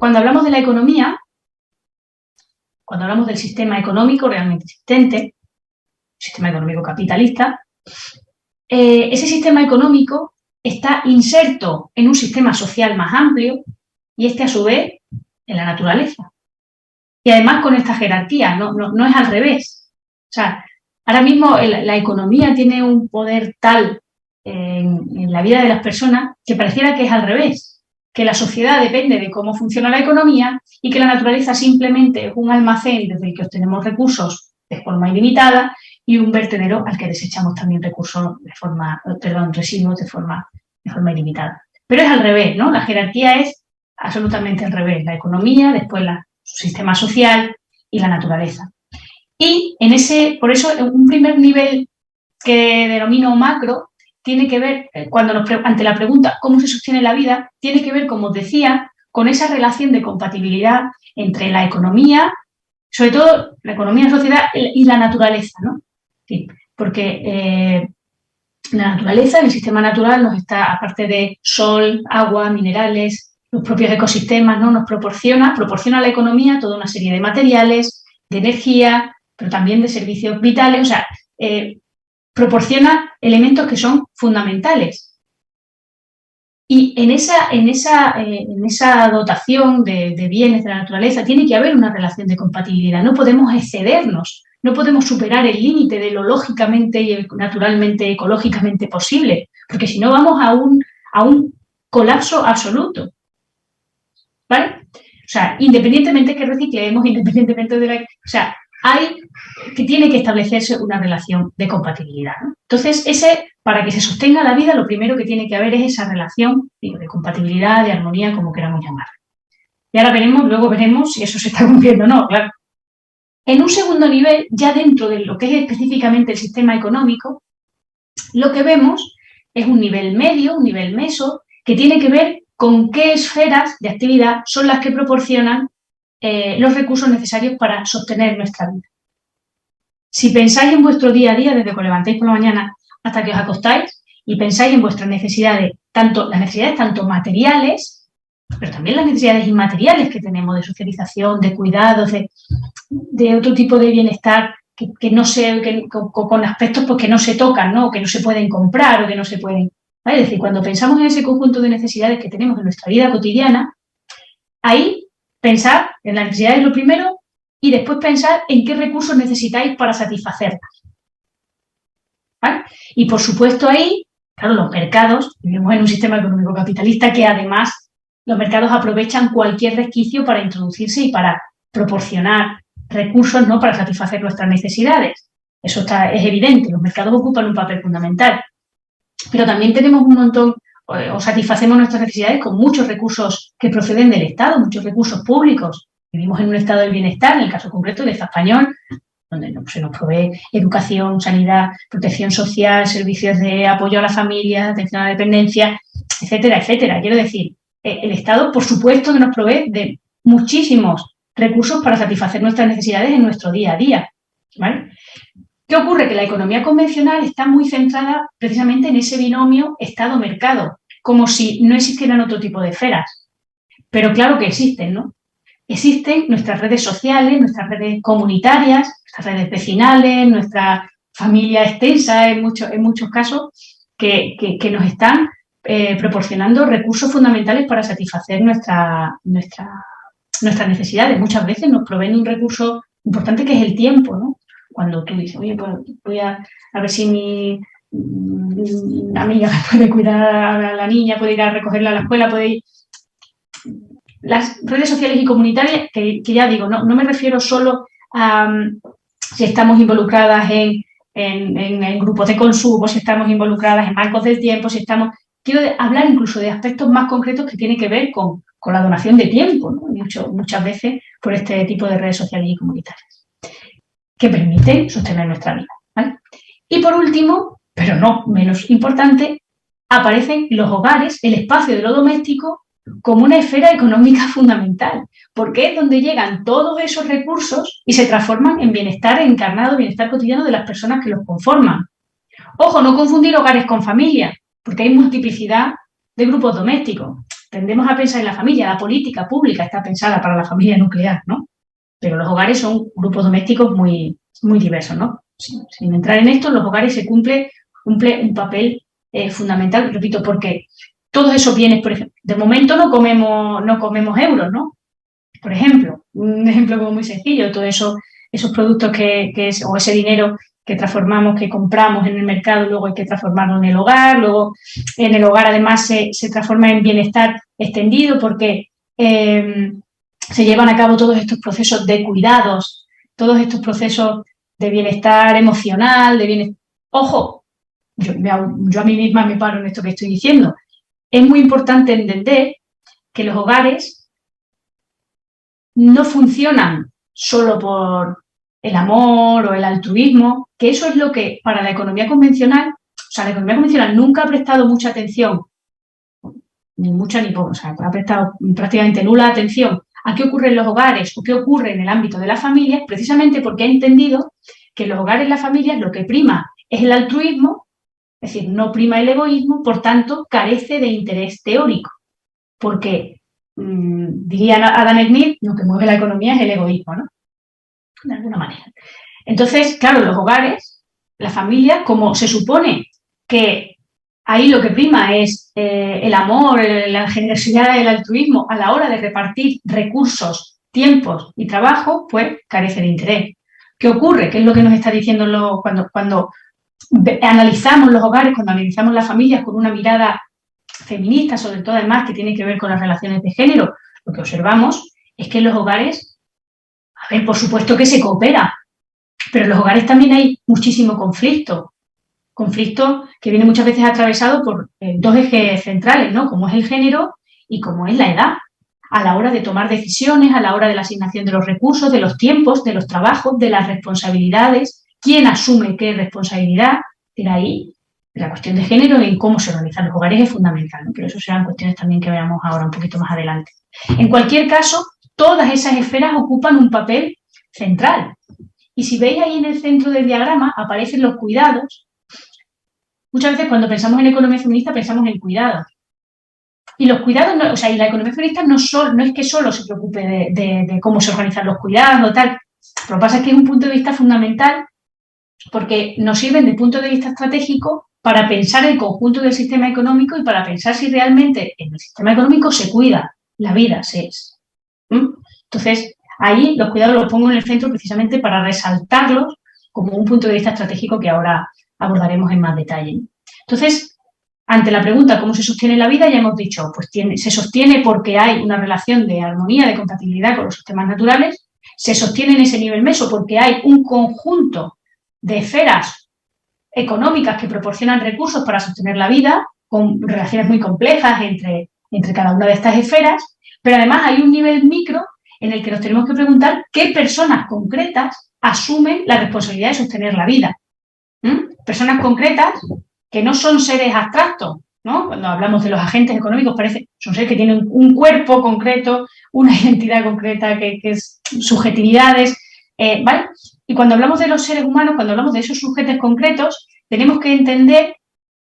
cuando hablamos de la economía, cuando hablamos del sistema económico realmente existente, sistema económico capitalista, ese sistema económico está inserto en un sistema social más amplio y a su vez en la naturaleza. Y además con esta jerarquía, no es al revés. O sea, ahora mismo la economía tiene un poder tal en la vida de las personas que pareciera que es al revés, que la sociedad depende de cómo funciona la economía y que la naturaleza simplemente es un almacén desde el que obtenemos recursos de forma ilimitada y un vertedero al que desechamos también residuos de forma ilimitada. Pero es al revés, ¿no? La jerarquía es absolutamente al revés. La economía, después su sistema social y la naturaleza. Y por eso, un primer nivel que denomino macro tiene que ver, ante la pregunta ¿cómo se sostiene la vida?, tiene que ver, como os decía, con esa relación de compatibilidad entre la economía, sobre todo la economía, la sociedad y la naturaleza, ¿no? Sí, porque la naturaleza, el sistema natural nos está, aparte de sol, agua, minerales, los propios ecosistemas, ¿no? Nos proporciona a la economía toda una serie de materiales, de energía, pero también de servicios vitales, o sea, proporciona elementos que son fundamentales. Y en esa dotación de bienes de la naturaleza tiene que haber una relación de compatibilidad. No podemos excedernos, no podemos superar el límite de lo lógicamente y naturalmente, ecológicamente posible, porque si no vamos a un colapso absoluto. ¿Vale? O sea, independientemente que reciclemos, independientemente de la... O sea, tiene que establecerse una relación de compatibilidad, ¿no? Entonces, para que se sostenga la vida, lo primero que tiene que haber es esa relación de compatibilidad, de armonía, como queramos llamarla. Y ahora luego veremos si eso se está cumpliendo o no, claro. En un segundo nivel, ya dentro de lo que es específicamente el sistema económico, lo que vemos es un nivel medio, un nivel meso, que tiene que ver con qué esferas de actividad son las que proporcionan los recursos necesarios para sostener nuestra vida. Si pensáis en vuestro día a día, desde que os levantáis por la mañana hasta que os acostáis, y pensáis en vuestras necesidades, las necesidades tanto materiales, pero también las necesidades inmateriales que tenemos de socialización, de cuidados, de otro tipo de bienestar con aspectos pues, que no se tocan, ¿no? Que no se pueden comprar o que no se pueden... ¿vale? Es decir, cuando pensamos en ese conjunto de necesidades que tenemos en nuestra vida cotidiana, ahí pensar en las necesidades lo primero y después pensar en qué recursos necesitáis para satisfacerlas. ¿Vale? Y por supuesto ahí, claro, los mercados, vivimos en un sistema económico capitalista que además los mercados aprovechan cualquier resquicio para introducirse y para proporcionar recursos, ¿no? Para satisfacer nuestras necesidades. Eso es evidente, los mercados ocupan un papel fundamental. Pero también tenemos un montón, o satisfacemos nuestras necesidades con muchos recursos que proceden del Estado, muchos recursos públicos. Vivimos en un estado del bienestar, en el caso concreto del Estado español, donde se nos provee educación, sanidad, protección social, servicios de apoyo a la familia, atención a la dependencia, etcétera, etcétera. Quiero decir, el Estado, por supuesto, que nos provee de muchísimos recursos para satisfacer nuestras necesidades en nuestro día a día. ¿Vale? ¿Qué ocurre? Que la economía convencional está muy centrada precisamente en ese binomio Estado-mercado, como si no existieran otro tipo de esferas. Pero claro que existen, ¿no? Existen nuestras redes sociales, nuestras redes comunitarias, nuestras redes vecinales, nuestra familia extensa en muchos casos, que nos están proporcionando recursos fundamentales para satisfacer nuestras necesidades. Muchas veces nos proveen un recurso importante que es el tiempo, ¿no? Cuando tú dices, oye, pues voy a ver si mi amiga puede cuidar a la niña, puede ir a recogerla a la escuela, puede ir... Las redes sociales y comunitarias, que ya digo, no me refiero solo a si estamos involucradas en grupos de consumo, si estamos involucradas en bancos del tiempo, quiero hablar incluso de aspectos más concretos que tienen que ver con la donación de tiempo, ¿no? Muchas veces por este tipo de redes sociales y comunitarias, que permiten sostener nuestra vida, ¿vale? Y por último, pero no menos importante, aparecen los hogares, el espacio de lo doméstico, como una esfera económica fundamental, porque es donde llegan todos esos recursos y se transforman en bienestar encarnado, bienestar cotidiano de las personas que los conforman. Ojo, no confundir hogares con familias, porque hay multiplicidad de grupos domésticos. tendemos a pensar en la familia, la política pública está pensada para la familia nuclear, ¿no? Pero los hogares son grupos domésticos muy, muy diversos, ¿no? Sin entrar en esto, los hogares se cumple un papel fundamental, repito, porque todos esos bienes, por ejemplo, de momento no comemos euros, ¿no? Por ejemplo, un ejemplo como muy sencillo, todos esos productos o ese dinero que transformamos, que compramos en el mercado, luego hay que transformarlo en el hogar, luego en el hogar además se transforma en bienestar extendido porque se llevan a cabo todos estos procesos de cuidados, todos estos procesos de bienestar emocional, de bienestar. Ojo, yo a mí misma me paro en esto que estoy diciendo. Es muy importante entender que los hogares no funcionan solo por el amor o el altruismo, que eso es lo que para la economía convencional, o sea, la economía convencional nunca ha prestado mucha atención, ni mucha ni poca, o sea, ha prestado prácticamente nula atención a qué ocurre en los hogares o qué ocurre en el ámbito de las familias, precisamente porque ha entendido que en los hogares y las familias lo que prima es el altruismo, es decir, no prima el egoísmo, por tanto, carece de interés teórico, porque diría Adam Smith, lo que mueve la economía es el egoísmo, ¿no? De alguna manera. Entonces, claro, los hogares, las familias, como se supone que ahí lo que prima es el amor, la generosidad, el altruismo a la hora de repartir recursos, tiempos y trabajo, pues carece de interés. ¿Qué ocurre? ¿Qué es lo que nos está diciendo cuando analizamos los hogares, cuando analizamos las familias con una mirada feminista, sobre todo además que tiene que ver con las relaciones de género? Lo que observamos es que en los hogares, a ver, por supuesto que se coopera, pero en los hogares también hay muchísimo conflicto que viene muchas veces atravesado por dos ejes centrales, ¿no? Como es el género y como es la edad, a la hora de tomar decisiones, a la hora de la asignación de los recursos, de los tiempos, de los trabajos, de las responsabilidades, quién asume qué responsabilidad. De ahí, la cuestión de género en cómo se organizan los hogares es fundamental, ¿no? Pero eso serán cuestiones también que veamos ahora un poquito más adelante. En cualquier caso, todas esas esferas ocupan un papel central. Y si veis ahí en el centro del diagrama, aparecen los cuidados. Muchas veces cuando pensamos en economía feminista pensamos en cuidados. Y los cuidados, y la economía feminista no es que solo se preocupe de cómo se organizan los cuidados o tal. Lo que pasa es que es un punto de vista fundamental porque nos sirven desde el punto de vista estratégico para pensar el conjunto del sistema económico y para pensar si realmente en el sistema económico se cuida la vida. Entonces, ahí los cuidados los pongo en el centro precisamente para resaltarlos como un punto de vista estratégico que ahora abordaremos en más detalle. Entonces, ante la pregunta ¿cómo se sostiene la vida? Ya hemos dicho, pues se sostiene porque hay una relación de armonía, de compatibilidad con los sistemas naturales, se sostiene en ese nivel meso porque hay un conjunto de esferas económicas que proporcionan recursos para sostener la vida, con relaciones muy complejas entre cada una de estas esferas, pero además hay un nivel micro en el que nos tenemos que preguntar qué personas concretas asumen la responsabilidad de sostener la vida. Personas concretas que no son seres abstractos, ¿no? Cuando hablamos de los agentes económicos son seres que tienen un cuerpo concreto, una identidad concreta, que es subjetividades, ¿vale? Y cuando hablamos de los seres humanos, cuando hablamos de esos sujetos concretos, tenemos que entender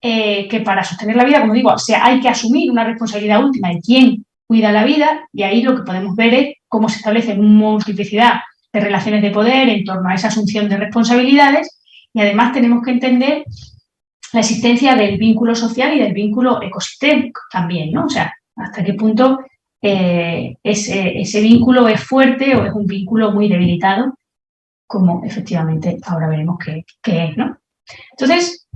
que para sostener la vida, como digo, hay que asumir una responsabilidad última de quién cuida la vida, y ahí lo que podemos ver es cómo se establece una multiplicidad de relaciones de poder en torno a esa asunción de responsabilidades. Y además tenemos que entender la existencia del vínculo social y del vínculo ecosistémico también, ¿no? O sea, hasta qué punto ese vínculo es fuerte o es un vínculo muy debilitado, como efectivamente ahora veremos qué es, ¿no? Entonces,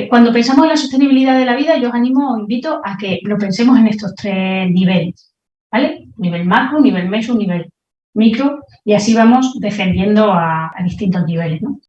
cuando pensamos en la sostenibilidad de la vida, yo os invito a que lo pensemos en estos tres niveles, ¿vale? Nivel macro, nivel meso, nivel micro, y así vamos defendiendo a distintos niveles, ¿no?